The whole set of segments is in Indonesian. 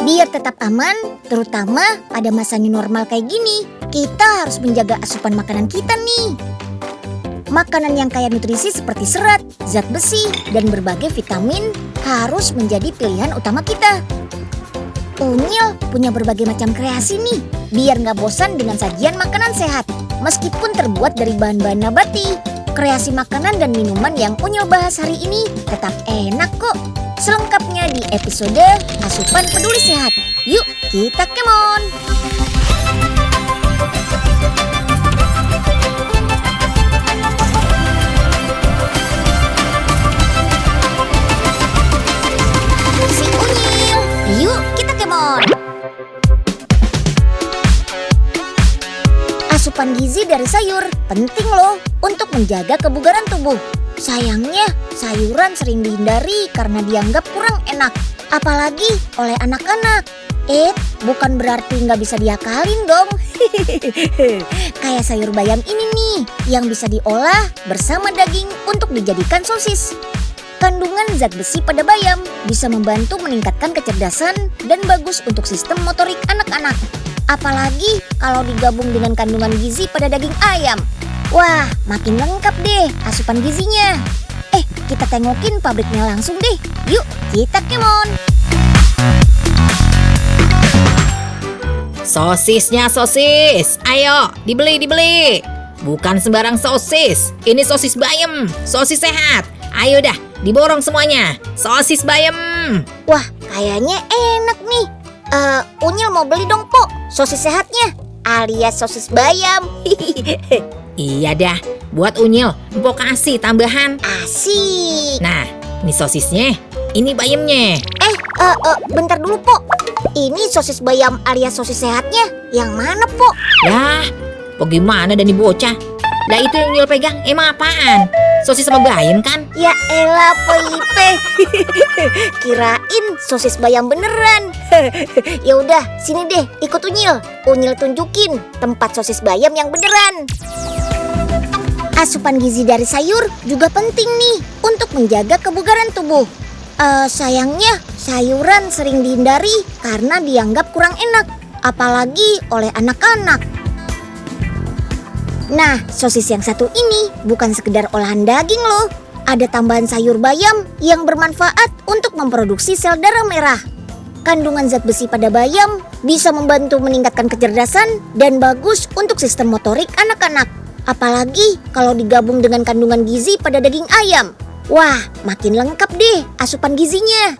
Biar tetap aman, terutama pada masa new normal kayak gini, kita harus menjaga asupan makanan kita nih. Makanan yang kaya nutrisi seperti serat, zat besi, dan berbagai vitamin harus menjadi pilihan utama kita. Unyil punya berbagai macam kreasi nih, biar nggak bosan dengan sajian makanan sehat. Meskipun terbuat dari bahan-bahan nabati, kreasi makanan dan minuman yang Unyil bahas hari ini tetap enak kok. Selengkapnya di episode Asupan Peduli Sehat. Yuk kita kemon! Si Unyil, yuk kita kemon! Asupan gizi dari sayur penting loh untuk menjaga kebugaran tubuh. Sayangnya, sayuran sering dihindari karena dianggap kurang enak, apalagi oleh anak-anak. Bukan berarti nggak bisa diakalin dong. Kayak sayur bayam ini nih, yang bisa diolah bersama daging untuk dijadikan sosis. Kandungan zat besi pada bayam bisa membantu meningkatkan kecerdasan dan bagus untuk sistem motorik anak-anak. Apalagi kalau digabung dengan kandungan gizi pada daging ayam. Wah, makin lengkap deh asupan gizinya. Kita tengokin pabriknya langsung deh. Yuk, kita kemon. Sosisnya sosis. Ayo, dibeli. Bukan sembarang sosis. Ini sosis bayam, sosis sehat. Ayo dah, diborong semuanya. Sosis bayam. Wah, kayaknya enak nih. Unyil mau beli dong, Po. Sosis sehatnya, alias sosis bayam. Iya dah, buat Unyil, Mpok kasih tambahan. Asik. Nah, ini sosisnya, ini bayamnya. Bentar dulu, Po. Ini sosis bayam alias sosis sehatnya yang mana, Po? Lah, Pok gimana dan bocah? Lah itu yang Unyil pegang, emang apaan? Sosis sama bayam kan? Ya elah, Po Ipe. Kirain sosis bayam beneran. Ya udah, sini deh, ikut Unyil. Unyil tunjukin tempat sosis bayam yang beneran. Asupan gizi dari sayur juga penting nih untuk menjaga kebugaran tubuh. Sayangnya sayuran sering dihindari karena dianggap kurang enak, apalagi oleh anak-anak. Nah, sosis yang satu ini bukan sekedar olahan daging loh. Ada tambahan sayur bayam yang bermanfaat untuk memproduksi sel darah merah. Kandungan zat besi pada bayam bisa membantu meningkatkan kecerdasan dan bagus untuk sistem motorik anak-anak. Apalagi kalau digabung dengan kandungan gizi pada daging ayam. Wah, makin lengkap deh asupan gizinya.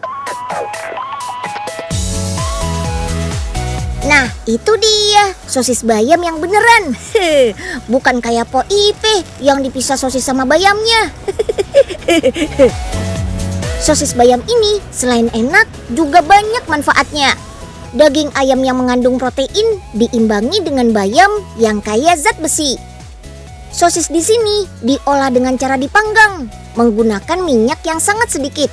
Nah, itu dia sosis bayam yang beneran. Bukan kayak Po Ipe yang dipisah sosis sama bayamnya. Sosis bayam ini selain enak juga banyak manfaatnya. Daging ayam yang mengandung protein diimbangi dengan bayam yang kaya zat besi. Sosis di sini diolah dengan cara dipanggang menggunakan minyak yang sangat sedikit.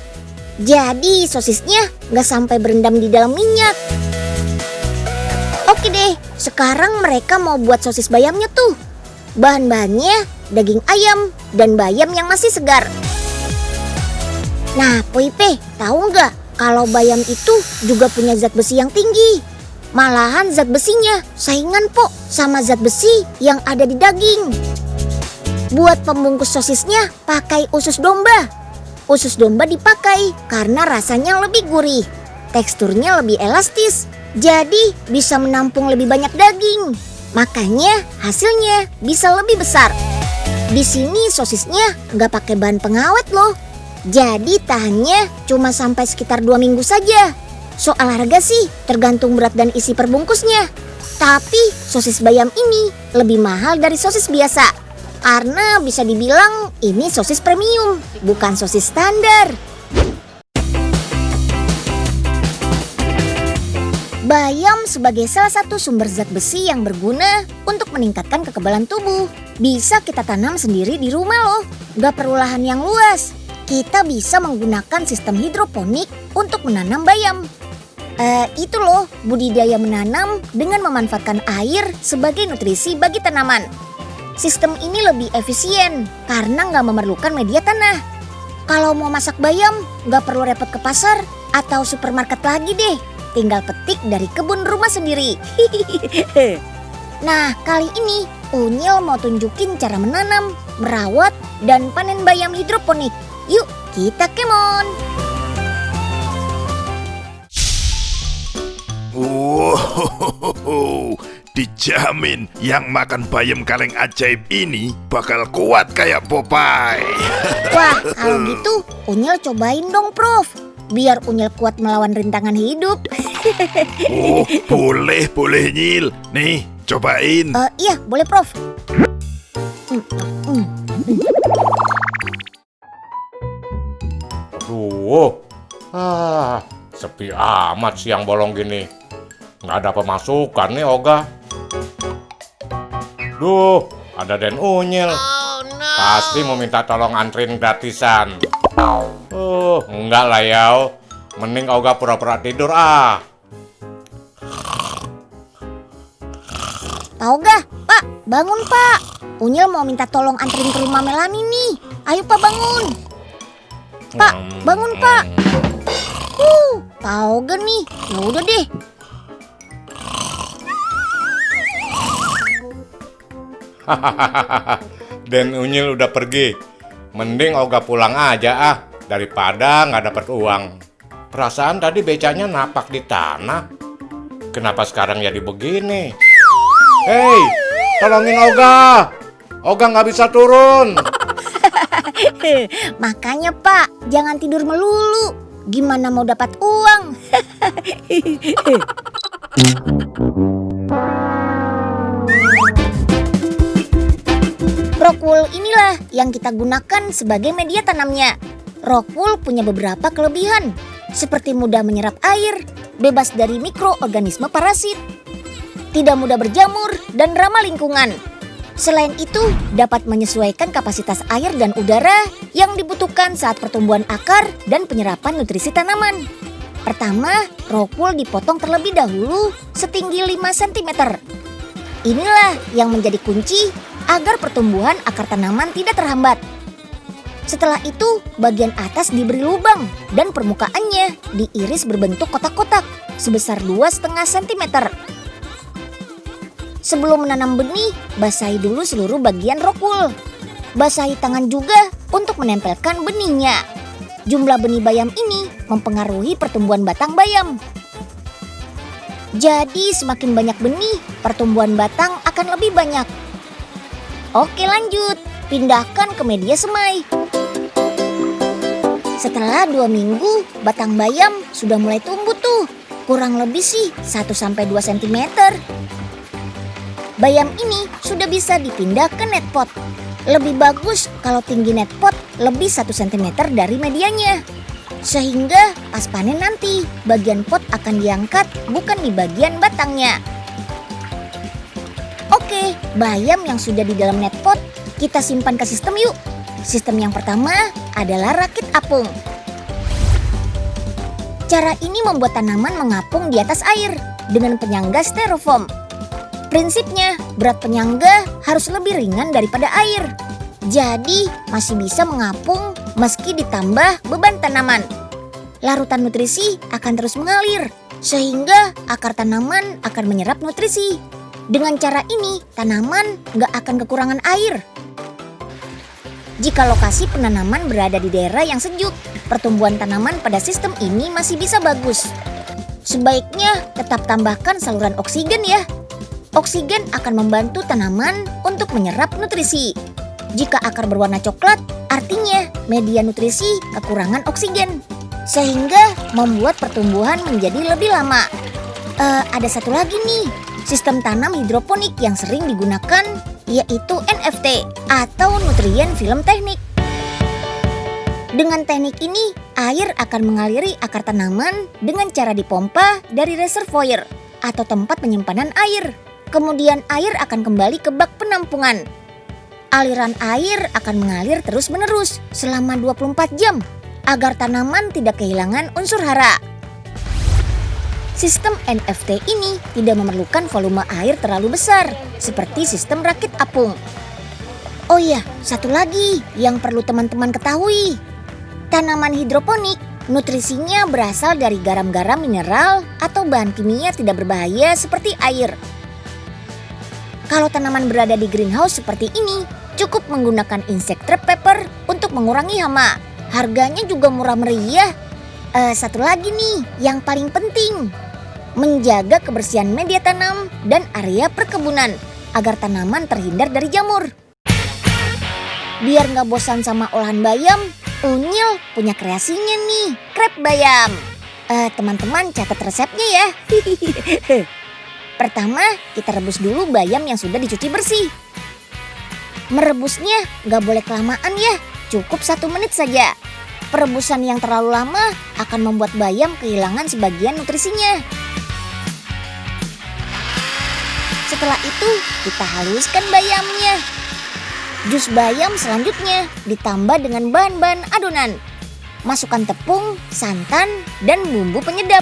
Jadi sosisnya nggak sampai berendam di dalam minyak. Oke deh, sekarang mereka mau buat sosis bayamnya tuh. Bahan-bahannya daging ayam dan bayam yang masih segar. Nah, Po Ipe, tahu nggak kalau bayam itu juga punya zat besi yang tinggi? Malahan zat besinya saingan, Po, sama zat besi yang ada di daging. Buat pembungkus sosisnya pakai usus domba. Usus domba dipakai karena rasanya lebih gurih. Teksturnya lebih elastis, jadi bisa menampung lebih banyak daging. Makanya hasilnya bisa lebih besar. Di sini sosisnya nggak pakai bahan pengawet loh. Jadi tahannya cuma sampai sekitar 2 minggu saja. Soal harga sih tergantung berat dan isi perbungkusnya. Tapi sosis bayam ini lebih mahal dari sosis biasa. Karena bisa dibilang ini sosis premium, bukan sosis standar. Bayam sebagai salah satu sumber zat besi yang berguna untuk meningkatkan kekebalan tubuh. Bisa kita tanam sendiri di rumah loh, gak perlu lahan yang luas. Kita bisa menggunakan sistem hidroponik untuk menanam bayam. Itu loh, budidaya menanam dengan memanfaatkan air sebagai nutrisi bagi tanaman. Sistem ini lebih efisien karena nggak memerlukan media tanah. Kalau mau masak bayam, nggak perlu repot ke pasar, atau supermarket lagi deh. Tinggal petik dari kebun rumah sendiri. Nah, kali ini Unyil mau tunjukin cara menanam, merawat, dan panen bayam hidroponik. Yuk, kita kemon! Wow, dijamin yang makan bayam kaleng ajaib ini bakal kuat kayak Popeye. Wah, kalau gitu Unyil cobain dong, Prof. Biar Unyil kuat melawan rintangan hidup. Oh, boleh Nyil. Nih, cobain. Iya, boleh, Prof. Duh, sepi amat siang bolong gini. Nggak ada pemasukan nih, Oga. Duh, ada Den Unyil. Pasti mau minta tolong anterin gratisan. Enggak lah, Yao. Mending Oga pura-pura tidur, Pak Oga, Pak, bangun, Pak. Unyil mau minta tolong anterin ke rumah Melani nih. Ayo, Pak, bangun. Pak, bangun, Pak. Pak Oga nih. Ya udah deh. Den Unyil udah pergi. Mending Oga pulang aja, daripada nggak dapat uang. Perasaan tadi becanya napak di tanah. Kenapa sekarang jadi begini? Hei, tolongin Oga. Oga nggak bisa turun. Makanya, Pak, jangan tidur melulu. Gimana mau dapat uang? Rockwool inilah yang kita gunakan sebagai media tanamnya. Rockwool punya beberapa kelebihan, seperti mudah menyerap air, bebas dari mikroorganisme parasit, tidak mudah berjamur, dan ramah lingkungan. Selain itu, dapat menyesuaikan kapasitas air dan udara yang dibutuhkan saat pertumbuhan akar dan penyerapan nutrisi tanaman. Pertama, Rockwool dipotong terlebih dahulu setinggi 5 cm. Inilah yang menjadi kunci agar pertumbuhan akar tanaman tidak terhambat. Setelah itu, bagian atas diberi lubang dan permukaannya diiris berbentuk kotak-kotak sebesar 2,5 cm. Sebelum menanam benih, basahi dulu seluruh bagian Rockwool. Basahi tangan juga untuk menempelkan benihnya. Jumlah benih bayam ini mempengaruhi pertumbuhan batang bayam. Jadi semakin banyak benih, pertumbuhan batang akan lebih banyak. Oke, lanjut. Pindahkan ke media semai. Setelah 2 minggu, batang bayam sudah mulai tumbuh tuh. Kurang lebih sih 1-2 cm. Bayam ini sudah bisa dipindah ke net pot. Lebih bagus kalau tinggi net pot lebih 1 cm dari medianya. Sehingga pas panen nanti, bagian pot akan diangkat bukan di bagian batangnya. Oke, bayam yang sudah di dalam net pot kita simpan ke sistem yuk. Sistem yang pertama adalah rakit apung. Cara ini membuat tanaman mengapung di atas air dengan penyangga styrofoam. Prinsipnya, berat penyangga harus lebih ringan daripada air. Jadi, masih bisa mengapung meski ditambah beban tanaman. Larutan nutrisi akan terus mengalir, sehingga akar tanaman akan menyerap nutrisi. Dengan cara ini, tanaman nggak akan kekurangan air. Jika lokasi penanaman berada di daerah yang sejuk, pertumbuhan tanaman pada sistem ini masih bisa bagus. Sebaiknya tetap tambahkan saluran oksigen ya. Oksigen akan membantu tanaman untuk menyerap nutrisi. Jika akar berwarna coklat, artinya media nutrisi kekurangan oksigen, sehingga membuat pertumbuhan menjadi lebih lama. Ada satu lagi nih, sistem tanam hidroponik yang sering digunakan yaitu NFT atau nutrien film teknik. Dengan teknik ini, air akan mengaliri akar tanaman dengan cara dipompa dari reservoir atau tempat penyimpanan air. Kemudian air akan kembali ke bak penampungan. Aliran air akan mengalir terus-menerus selama 24 jam agar tanaman tidak kehilangan unsur hara. Sistem NFT ini tidak memerlukan volume air terlalu besar seperti sistem rakit apung. Oh iya, satu lagi yang perlu teman-teman ketahui. Tanaman hidroponik Nutrisinya berasal dari garam-garam mineral atau bahan kimia tidak berbahaya seperti air. Kalau tanaman berada di greenhouse seperti ini, cukup menggunakan insect trap paper untuk mengurangi hama. Harganya juga murah meriah. Satu lagi nih yang paling penting, menjaga kebersihan media tanam dan area perkebunan agar tanaman terhindar dari jamur. Biar nggak bosan sama olahan bayam, Unyil punya kreasinya nih, krep bayam. Teman-teman catat resepnya ya. Pertama, kita rebus dulu bayam yang sudah dicuci bersih. Merebusnya nggak boleh kelamaan ya, cukup 1 menit saja. Perebusan yang terlalu lama akan membuat bayam kehilangan sebagian nutrisinya. Setelah itu, kita haluskan bayamnya. Jus bayam selanjutnya ditambah dengan bahan-bahan adonan. Masukkan tepung, santan, dan bumbu penyedap.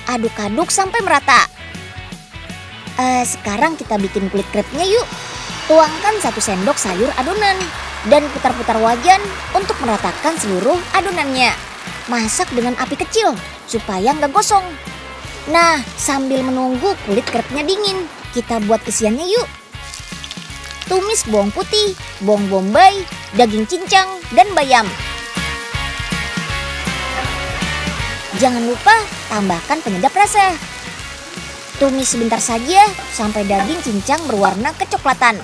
Aduk-aduk sampai merata. Sekarang kita bikin kulit krepnya yuk. Tuangkan 1 sendok sayur adonan dan putar-putar wajan untuk meratakan seluruh adonannya. Masak dengan api kecil supaya nggak gosong. Nah, sambil menunggu kulit krepnya dingin, kita buat isiannya yuk. Tumis bawang putih, bawang bombay, daging cincang, dan bayam. Jangan lupa tambahkan penyedap rasa. Tumis sebentar saja sampai daging cincang berwarna kecoklatan.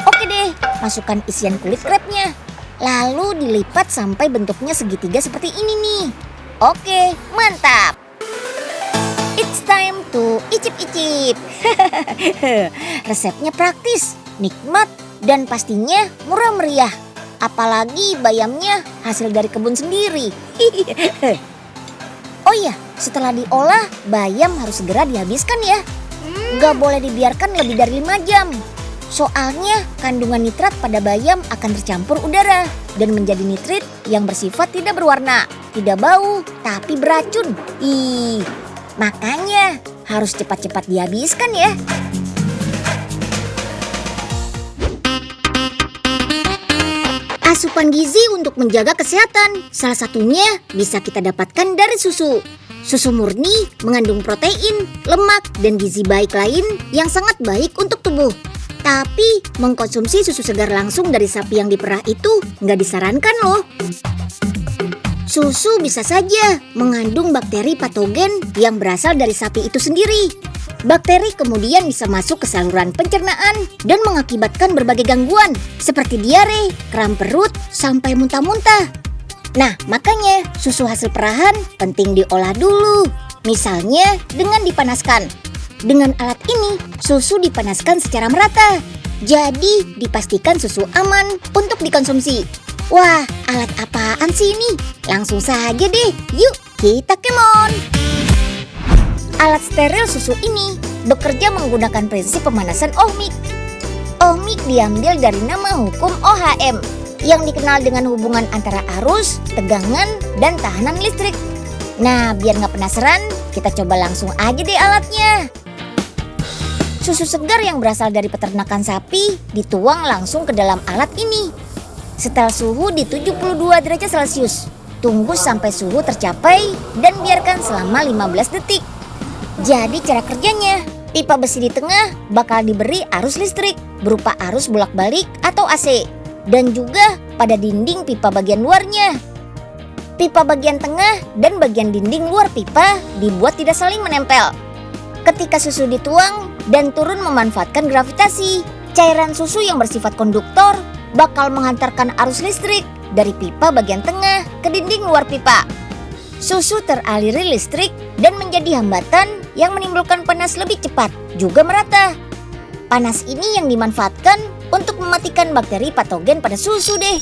Oke deh, masukkan isian kulit krepnya. Lalu dilipat sampai bentuknya segitiga seperti ini nih. Oke, mantap. It's time to icip-icip. Resepnya praktis, nikmat, dan pastinya murah meriah. Apalagi bayamnya hasil dari kebun sendiri. Oh iya, setelah diolah, bayam harus segera dihabiskan ya. Gak boleh dibiarkan lebih dari 5 jam. Soalnya kandungan nitrat pada bayam akan tercampur udara dan menjadi nitrit yang bersifat tidak berwarna, tidak bau, tapi beracun. Makanya harus cepat-cepat dihabiskan ya. Asupan gizi untuk menjaga kesehatan, salah satunya bisa kita dapatkan dari susu. Susu murni mengandung protein, lemak, dan gizi baik lain yang sangat baik untuk tubuh. Tapi mengkonsumsi susu segar langsung dari sapi yang diperah itu nggak disarankan loh. Susu bisa saja mengandung bakteri patogen yang berasal dari sapi itu sendiri. Bakteri kemudian bisa masuk ke saluran pencernaan dan mengakibatkan berbagai gangguan seperti diare, kram perut, sampai muntah-muntah. Nah, makanya susu hasil perahan penting diolah dulu. Misalnya dengan dipanaskan. Dengan alat ini, susu dipanaskan secara merata. Jadi, dipastikan susu aman untuk dikonsumsi. Wah, alat apaan sih ini? Langsung saja deh, yuk kita kemon! Alat steril susu ini bekerja menggunakan prinsip pemanasan ohmik. Ohmik diambil dari nama hukum OHM yang dikenal dengan hubungan antara arus, tegangan, dan tahanan listrik. Nah, biar nggak penasaran, kita coba langsung aja deh alatnya. Susu segar yang berasal dari peternakan sapi dituang langsung ke dalam alat ini. Setel suhu di 72 derajat Celcius. Tunggu sampai suhu tercapai dan biarkan selama 15 detik. Jadi cara kerjanya, pipa besi di tengah bakal diberi arus listrik berupa arus bolak-balik atau AC. Dan juga pada dinding pipa bagian luarnya. Pipa bagian tengah dan bagian dinding luar pipa dibuat tidak saling menempel. Ketika susu dituang dan turun memanfaatkan gravitasi, cairan susu yang bersifat konduktor bakal menghantarkan arus listrik dari pipa bagian tengah ke dinding luar pipa. Susu teraliri listrik dan menjadi hambatan yang menimbulkan panas lebih cepat, juga merata. Panas ini yang dimanfaatkan untuk mematikan bakteri patogen pada susu deh.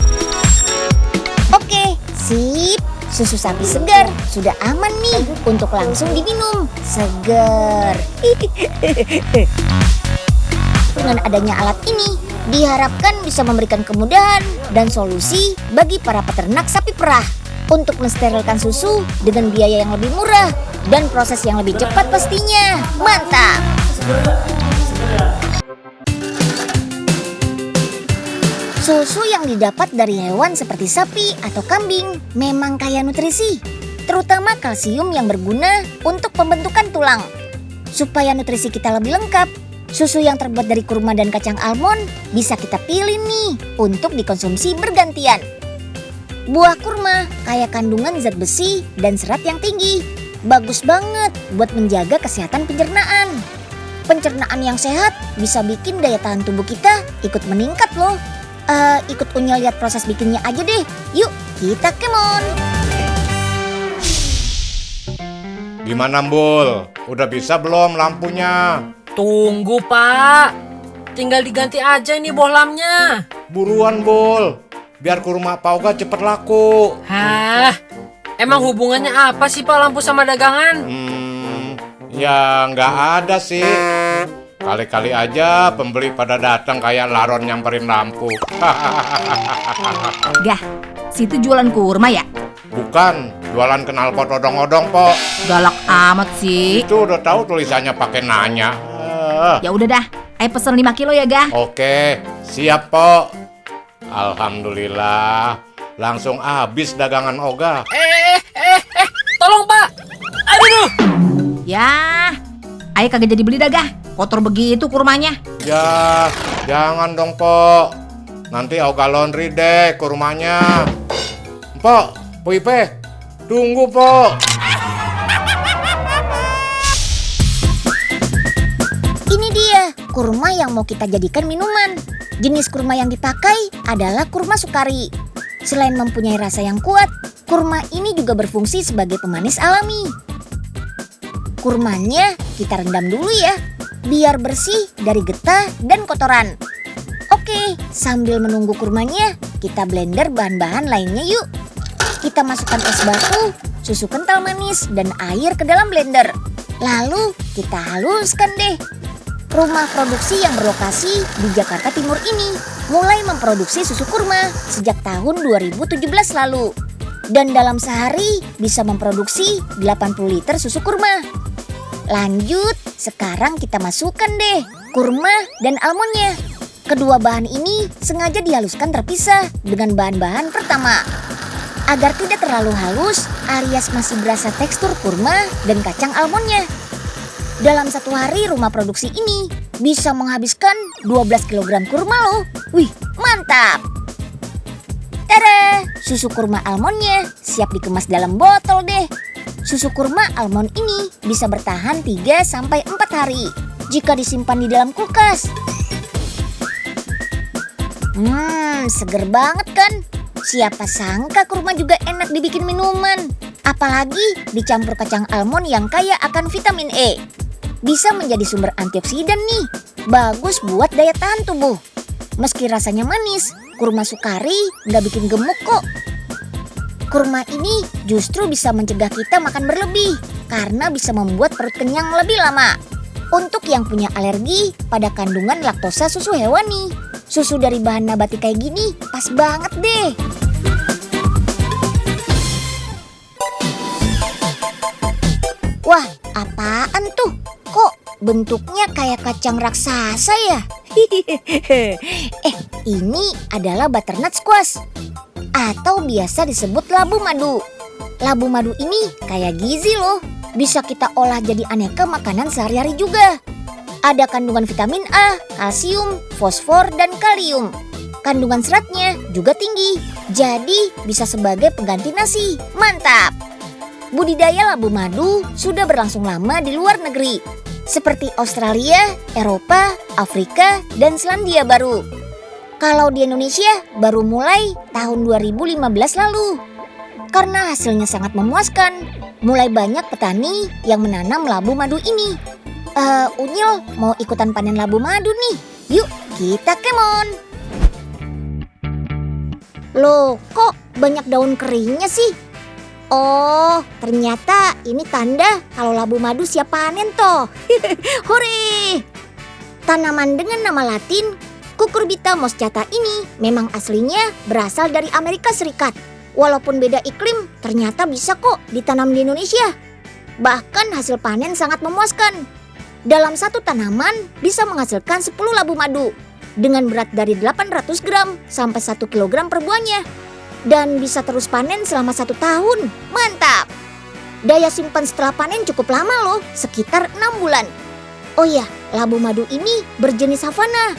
Oke, sip. Susu sapi segar sudah aman nih untuk langsung diminum. Segar. Dengan adanya alat ini, diharapkan bisa memberikan kemudahan dan solusi bagi para peternak sapi perah untuk mensterilkan susu dengan biaya yang lebih murah dan proses yang lebih cepat pastinya. Mantap! Susu yang didapat dari hewan seperti sapi atau kambing memang kaya nutrisi, terutama kalsium yang berguna untuk pembentukan tulang. Supaya nutrisi kita lebih lengkap, susu yang terbuat dari kurma dan kacang almond bisa kita pilih nih untuk dikonsumsi bergantian. Buah kurma kaya kandungan zat besi dan serat yang tinggi. Bagus banget buat menjaga kesehatan pencernaan. Pencernaan yang sehat bisa bikin daya tahan tubuh kita ikut meningkat loh. Ikut Unyil lihat proses bikinnya aja deh. Yuk, kita kemon. Gimana, Bul? Udah bisa belum lampunya? Tunggu, Pak. Tinggal diganti aja ini bohlamnya. Buruan, Bul. Biar kurma Pak Oga cepet laku. Hah? Emang hubungannya apa sih Pak lampu sama dagangan? Ya nggak ada sih. Kali-kali aja pembeli pada datang kayak laron nyamperin lampu. Gah, situ jualan kurma ya? Bukan, jualan knalpot odong-odong, Pok. Galak amat sih. Itu udah tahu tulisannya pakai nanya. Ya udah dah, ayo pesen 5 kilo ya, Gah. Oke, siap, Pok. Alhamdulillah, langsung habis dagangan Oga. Tolong Pak. Aduh. Ya, ayo kagak jadi beli dah, Gah. Kotor begitu kurmanya. Ya, jangan dong, Pok. Nanti Oga laundry deh kurmanya. Pok, Puipe, tunggu, Pok. Ini dia kurma yang mau kita jadikan minuman. Jenis kurma yang dipakai adalah kurma sukari. Selain mempunyai rasa yang kuat, kurma ini juga berfungsi sebagai pemanis alami. Kurmanya kita rendam dulu ya, biar bersih dari getah dan kotoran. Oke, sambil menunggu kurmanya, kita blender bahan-bahan lainnya yuk. Kita masukkan es batu, susu kental manis, dan air ke dalam blender. Lalu kita haluskan deh. Rumah produksi yang berlokasi di Jakarta Timur ini mulai memproduksi susu kurma sejak tahun 2017 lalu. Dan dalam sehari bisa memproduksi 80 liter susu kurma. Lanjut, sekarang kita masukkan deh kurma dan almondnya. Kedua bahan ini sengaja dihaluskan terpisah dengan bahan-bahan pertama. Agar tidak terlalu halus alias masih berasa tekstur kurma dan kacang almondnya. Dalam satu hari rumah produksi ini bisa menghabiskan 12 kg kurma loh. Wih, mantap! Tada! Susu kurma almondnya siap dikemas dalam botol deh. Susu kurma almond ini bisa bertahan 3-4 hari jika disimpan di dalam kulkas. Seger banget kan? Siapa sangka kurma juga enak dibikin minuman. Apalagi dicampur kacang almond yang kaya akan vitamin E. Bisa menjadi sumber antioksidan nih. Bagus buat daya tahan tubuh. Meski rasanya manis, kurma sukari nggak bikin gemuk kok. Kurma ini justru bisa mencegah kita makan berlebih karena bisa membuat perut kenyang lebih lama. Untuk yang punya alergi pada kandungan laktosa susu hewani, susu dari bahan nabati kayak gini pas banget deh. Wah, apaan tuh? Kok bentuknya kayak kacang raksasa ya? Ini adalah butternut squash atau biasa disebut labu madu. Labu madu ini kayak gizi loh. Bisa kita olah jadi aneka makanan sehari-hari juga. Ada kandungan vitamin A, kalsium, fosfor, dan kalium. Kandungan seratnya juga tinggi. Jadi bisa sebagai pengganti nasi. Mantap! Budidaya labu madu sudah berlangsung lama di luar negeri, seperti Australia, Eropa, Afrika, dan Selandia Baru. Kalau di Indonesia baru mulai tahun 2015 lalu. Karena hasilnya sangat memuaskan, mulai banyak petani yang menanam labu madu ini. Unyil mau ikutan panen labu madu nih. Yuk, kita kemon. Loh, kok banyak daun keringnya sih? Oh, ternyata ini tanda kalau labu madu siap panen toh. Hore! Tanaman dengan nama latin Cucurbita moschata ini memang aslinya berasal dari Amerika Serikat. Walaupun beda iklim, ternyata bisa kok ditanam di Indonesia. Bahkan hasil panen sangat memuaskan. Dalam satu tanaman bisa menghasilkan 10 labu madu. dengan berat dari 800 gram sampai 1 kilogram per buahnya. Dan bisa terus panen selama 1 tahun. Mantap! Daya simpan setelah panen cukup lama loh, sekitar 6 bulan. Oh ya, labu madu ini berjenis savana.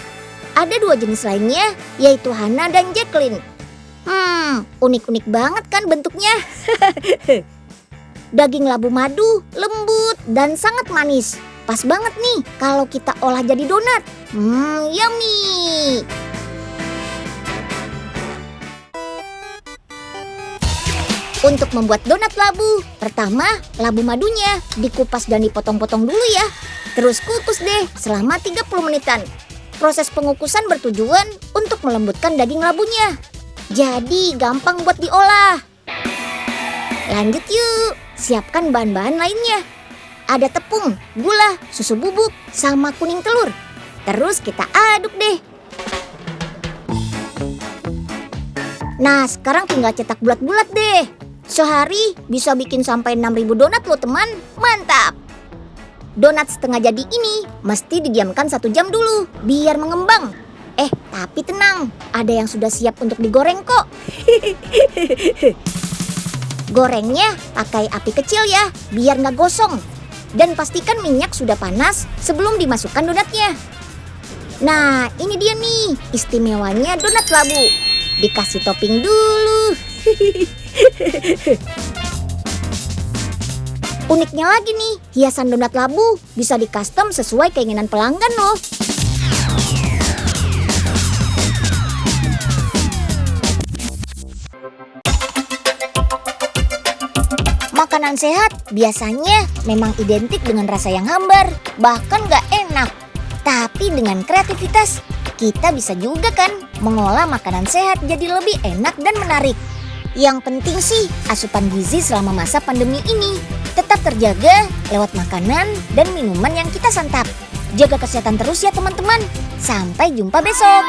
Ada 2 jenis lainnya, yaitu Hana dan Jacqueline. Unik-unik banget kan bentuknya? Daging labu madu lembut dan sangat manis. Pas banget nih kalau kita olah jadi donat. Yummy! Untuk membuat donat labu, pertama labu madunya dikupas dan dipotong-potong dulu ya. Terus kukus deh selama 30 menitan. Proses pengukusan bertujuan untuk melembutkan daging labunya. Jadi gampang buat diolah. Lanjut yuk, siapkan bahan-bahan lainnya. Ada tepung, gula, susu bubuk, sama kuning telur. Terus kita aduk deh. Nah, sekarang tinggal cetak bulat-bulat deh. Sehari bisa bikin sampai 6.000 donat loh teman. Mantap! Donat setengah jadi ini mesti didiamkan 1 jam dulu biar mengembang. Tapi tenang, ada yang sudah siap untuk digoreng kok. Gorengnya pakai api kecil ya, biar nggak gosong. Dan pastikan minyak sudah panas sebelum dimasukkan donatnya. Nah, ini dia nih istimewanya donat labu. Dikasih topping dulu. Uniknya lagi nih, hiasan donat labu bisa di-custom sesuai keinginan pelanggan loh. Makanan sehat biasanya memang identik dengan rasa yang hambar, bahkan gak enak. Tapi dengan kreativitas, kita bisa juga kan mengolah makanan sehat jadi lebih enak dan menarik. Yang penting sih asupan gizi selama masa pandemi ini tetap terjaga lewat makanan dan minuman yang kita santap. Jaga kesehatan terus ya teman-teman. Sampai jumpa besok.